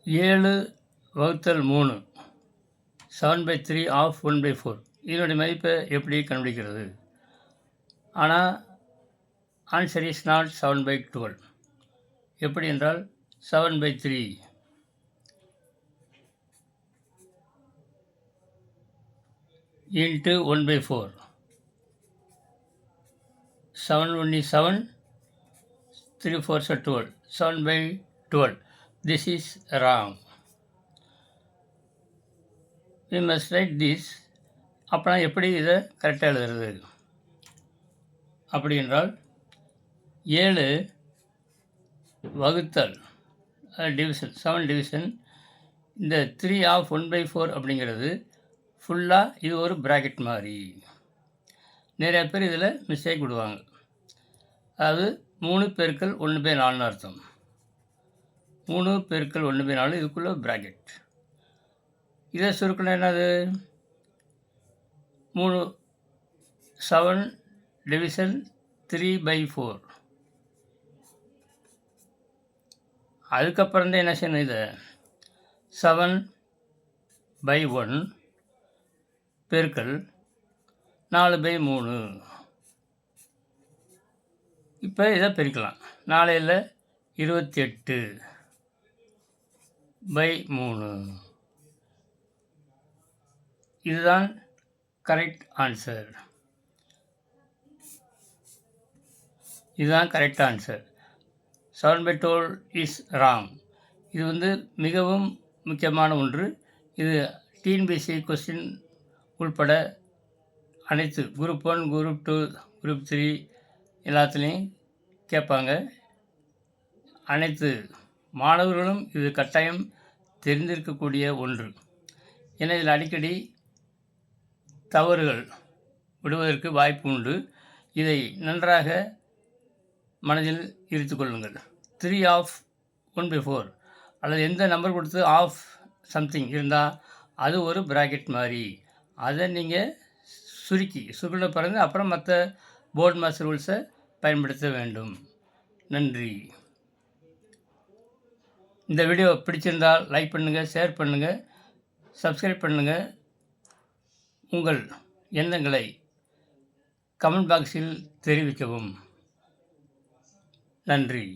7/3 7/3 of 1/4 இதனுடைய மதிப்பை எப்படி கண்டுபிடிக்கிறது? ஆனால் ஆன்சர் இஸ் நாட் 7/12. எப்படி என்றால் 7/3 into 1/4. 7 1 is 7, 3 4s are 12. 7/12. This is wrong. We must write this. அப்போ எப்படி இதை கரெக்டாக எழுதுறது? அப்படி என்றால் 7 வகுத்தல் டிவிஷன் 7 டிவிஷன் இந்த 3 ஆஃப் 1/4 அப்படிங்கிறது ஃபுல்லாக இது ஒரு ப்ராக்கெட் மாதிரி. நிறைய பேர் இதில் மிஸ்டேக் விடுவாங்க. அதாவது 3 பெருக்கல் 1/4ன்னு அர்த்தம். 3 பெருக்கல் 1/4 இதுக்குள்ளே ப்ராக்கெட். இதை சுருக்கணும் என்னது? 7 டிவிஷன் 3/4. அதுக்கப்புறம் தான் என்ன செய்யணும்? இதை 7/1 பெருக்கல் 4/3. இப்போ இதை பெருக்கலாம். 4 28/3. இதுதான் கரெக்ட் ஆன்சர். இதுதான் கரெக்ட் ஆன்சர். 7/12 is wrong. இது மிகவும் முக்கியமான ஒன்று. இது டிஎன்பிஎஸ்சி கொஸ்டின் உள்பட அனைத்து குரூப் 1, குரூப் 2, குரூப் 3 எல்லாத்துலேயும் கேட்பாங்க. அனைத்து மாணவர்களும் இது கட்டாயம் தெரிந்திருக்கக்கூடிய ஒன்று. ஏன்னா இதில் அடிக்கடி தவறுகள் விடுவதற்கு வாய்ப்பு உண்டு. இதை நன்றாக மனதில் இருத்து கொள்ளுங்கள். 3 ஆஃப் 1/4 அல்லது எந்த நம்பர் கொடுத்து ஆஃப் சம்திங் இருந்தால் அது ஒரு ப்ராக்கெட் மாதிரி. அதை நீங்கள் சுருள பிறகு அப்புறம் மற்ற போர்ட் மாஸ்டர் ரூல்ஸை பயன்படுத்த வேண்டும். நன்றி. இந்த வீடியோ பிடிச்சிருந்தால் லைக் பண்ணுங்கள், ஷேர் பண்ணுங்கள், சப்ஸ்கிரைப் பண்ணுங்கள். உங்கள் எண்ணங்களை கமெண்ட் பாக்ஸில் தெரிவிக்கவும். நன்றி.